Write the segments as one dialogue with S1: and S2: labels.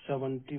S1: 70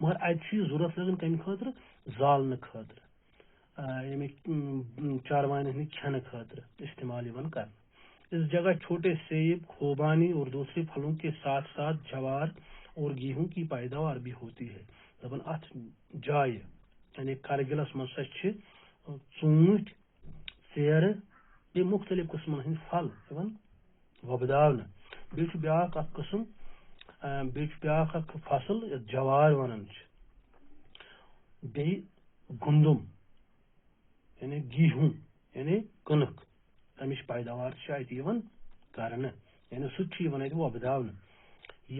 S1: مگر اتہ ضرورت لگان کم خاطر زالنے خاطر چاروائن ہند کھانے خاطر استعمال کر اس جگہ چھوٹے سیب خوبانی اور دوسرے پھلوں کے ساتھ ساتھ جوار اور گیہوں کی پیداوار بھی ہوتی ہے دپان ات جائے یعنی کرگلس مز ژوٗنٛٹھۍ ژیرٕ بیٚیہِ مختلف قٕسمن ہٕنٛدۍ پھل یِوان وۄبداونہٕ بیٚیہِ چھُ بیٛاکھ اکھ قٕسم بیٚیہِ چھُ بیٛاکھ اکھ فصل یتھ جوار ونان چھِ بیٚیہِ گُندُم یعنی گیہوں یعنی کٕنک تمِچ پیداوار چھِ اتہِ یِوان کرنہٕ یعنی سُہ تہِ چھُ یِوان اتہِ وۄبداونہٕ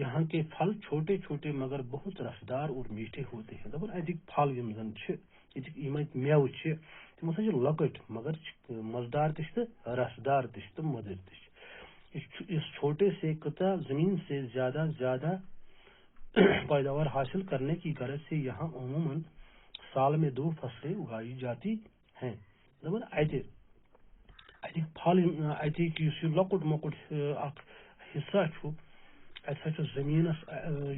S1: یہاں کے پھل چھوٹے چھوٹے مگر بہت رسدار اور میٹھے ہوتے ہیں دپان اتِکۍ پھل یِم زن چھِ ییٚتِکۍ یِم اتہِ میوٕ چھِ تِم ہسا چھِ لۄکٕٹۍ مگر مزٕدار تہِ چھِ تہٕ رسدار تہِ چھِ تہٕ مٔدٕرۍ تہِ چھِ اس چھوٹے سے قطع زمین سے زیادہ پیداوار حاصل کرنے کی غرض سے یہاں عموماً سال میں 2 فصلیں اگائی جاتی ہیں دپان اتِکۍ پھل اتِکۍ یُس یہِ لۄکُٹ مۄکُٹ اکھ حصہ چھُ اتہِ ہسا چھُ زٔمیٖنس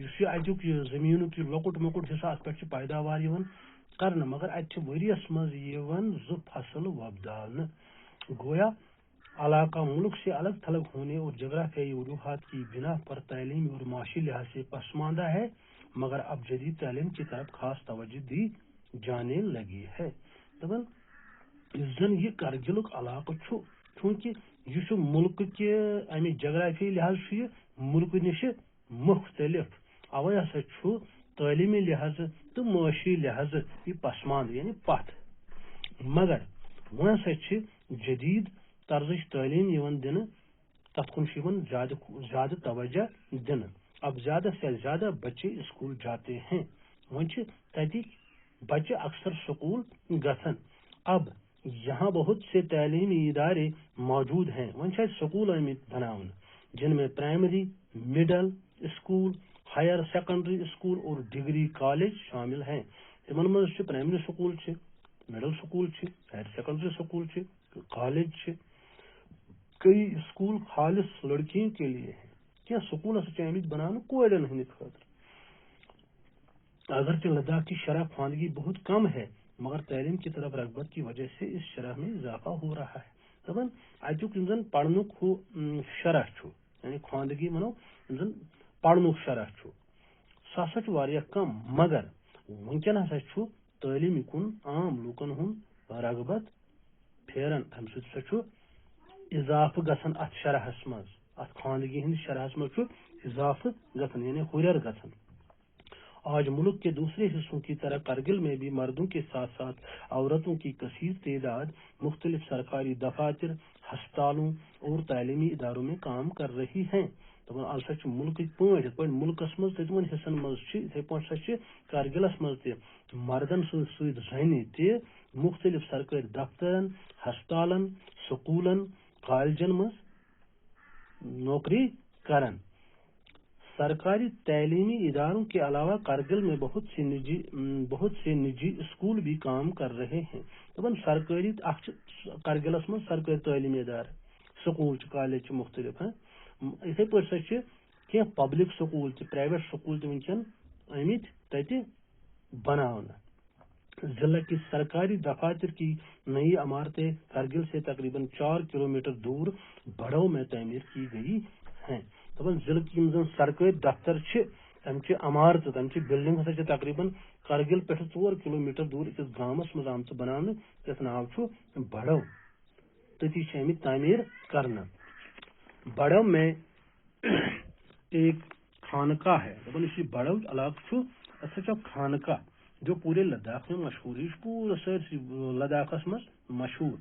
S1: یُس یہِ اتیُک یہِ زٔمیٖنُک یہِ لۄکُٹ مۄکُٹ حصہ اتھ پٮ۪ٹھ چھِ پیداوار یِوان کرنا مگر اتہِ چھِ ؤریس منٛز یِوان 2 فصل وۄبداونہٕ گویا علاقہ ملک سے الگ تھلگ ہونے اور جغرافیائی وجوہات کی بنا پر تعلیمی اور معاشی لحاظ سے پسماندہ ہے مگر اب جدید تعلیم کی طرف خاص توجہ دی جانے لگی ہے دپان یُس زن یہ کرگلُک علاقہ چھُ چوٗنٛکہِ یہ چھُ ملک کہ امہِ جغرافیائی لحاظ چھُ یہ ملکہٕ نِش مختلف اوے ہسا چھُ تعلیمی لحاظ تو معاشی لحاظ یہ پسماند یعنی پتھ مگر وۄنۍ ہسا چھِ جدید طرزٕچ تعلیم یِوان دِنہٕ تتھ کُن چھُ یِوان زیادٕ توجہ دِنہٕ اب زیادہ سے زیادہ بچے اسکول جاتے ہیں وۄنۍ چھِ تتِکۍ بچے اکثر سکول گژھان اب یہاں بہت سے تعلیمی ادارے موجود ہیں وۄنۍ چھِ اتہِ سکول آمٕتۍ بناونہٕ جن میں primary middle school higher secondary school اور ڈگری کالج شامل ہیں تمن منٛز چھِ پرائمری سکول چھِ مڈل سکول چھِ ہائر سیکنڈری سکول چھِ کالج چھِ کئی اسکول خالص لڑکیوں کے لیے ہیں کیا سکول ہسا چھِ آمٕتۍ بناونہٕ کورٮ۪ن ہٕنٛدِ خٲطرٕ اگرچہ لداخ کی شرح خواندگی بہت کم ہے مگر تعلیم کی طرف رغبت کی وجہ سے اس شرح میں اضافہ ہو رہا ہے دپان اتیُک یِم زن پرنُک ہُہ شرح چھُ یعنی خواندگی ونو یِم زن پرنُک شرح چھُ سُہ ہسا چھُ واریاہ کم مگر وٕنکٮ۪ن ہسا چھُ تعلیٖمہِ کُن عام لوٗکن ہُنٛد رغبت پھیران امہِ سۭتۍ ہسا چھُ اضافہٕ گژھان اتھ شرحس منٛز اتھ خواندگی ہٕنٛدِس شرحس منٛز چھُ اضافہٕ گژھان یعنی ہُرٮ۪ر گژھان آج ملک کے دوسرے حصوں کی طرح کرگل میں بھی مردوں کے ساتھ ساتھ عورتوں کی کثیر تعداد مختلف سرکاری دفاتر ہسپتالوں اور تعلیمی اداروں میں کام کر رہی ہیں دپان آز ہسا چھِ ملکٕکۍ پٲٹھۍ یِتھ پٲٹھۍ ملکس منٛز تِمن حصن منٛز چھِ یِتھے پٲٹھۍ ہسا چھِ کرگلس منٛز تہِ مردن سۭتۍ زنہِ تہِ مختلف سرکٲرۍ دفترن ہسپتالن سکولن کالجن منٛز نوکری کران سرکاری تعلیمی اداروں کے علاوہ کرگل میں بہت سے نجی اسکول بھی کام کر رہے ہیں دپان سرکاری کرگلس من سرکاری تعلیمی ادارٕ سکول کالج مختلف یتھے پٲٹھۍ سا چھِ کینٛہہ پبلک سکول تہِ پرائیویٹ سکول تہِ وٕنکٮ۪ن آمٕتۍ تتہِ بناونہٕ ضلع کی سرکاری دفاتر کی نئی عمارتیں کرگل سے تقریباً 4 کلومیٹر دور بڑو میں تعمیر کی گئی ہیں دپان ضلع کی یِم زن سرکٲرۍ دفتر چھِ تمچہِ عمارتہٕ تمچہِ بلڈنگ ہسا چھِ تقریباً کرگل پٮ۪ٹھ 4 کلومیٹر دور أکِس گامس منٛز آمژٕ بناونہٕ یتھ ناو چھُ بڑو تٔتی چھِ آمٕتۍ تعمیٖر کرنہٕ بڑو میں ایک خانقاہ ہے دپان یُس یہِ بڑو علاقہٕ چھُ اتھ ہسا چھُ خانقاہ جو پورے لداخ میں مشہور ہے یہ پورے سٲرسٕے لداخس منٛز مشہور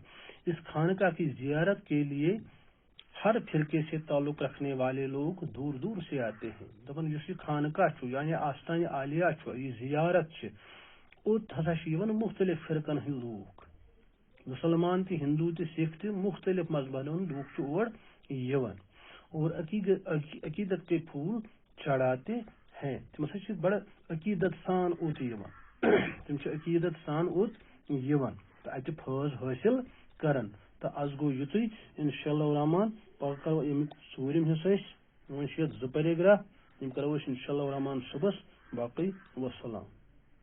S1: اس خانقاہ کی زیارت کے لیے ہر فرقے سے تعلق رکھنے والے لوگ دور دور سے آتے ہیں دپان یُس یہِ خانقاہ چھُ یعنی آستانہِ عالیہ چھُ یہِ زیارت چھِ اوٚت ہسا چھِ یِوان مختلف فرقن ہٕنٛدۍ لوٗکھ مسلمان تہِ ہندو تہِ سکھ تہِ مختلف مذہبن ہٕنٛدۍ لوٗکھ چھِ اور یِوان اور عقیدت کے پھول چڑھاتے ہیں تِم ہسا چھِ بڑٕ عقیدت سان اوٚت یِوان تِم چھِ عقیدت سان اوٚت یِوان تہٕ اتہِ فٲض حٲصِل کران تہٕ آز گوٚو یُتُے انشاء اللہ الرحمان پگہہ کرو امیُک ژوٗرِم حصہٕ أسۍ وۄنۍ چھِ یتھ 2 پیراگراف یِم کرو أسۍ انشاء اللہ الرحمان صبحس باقی وسلام.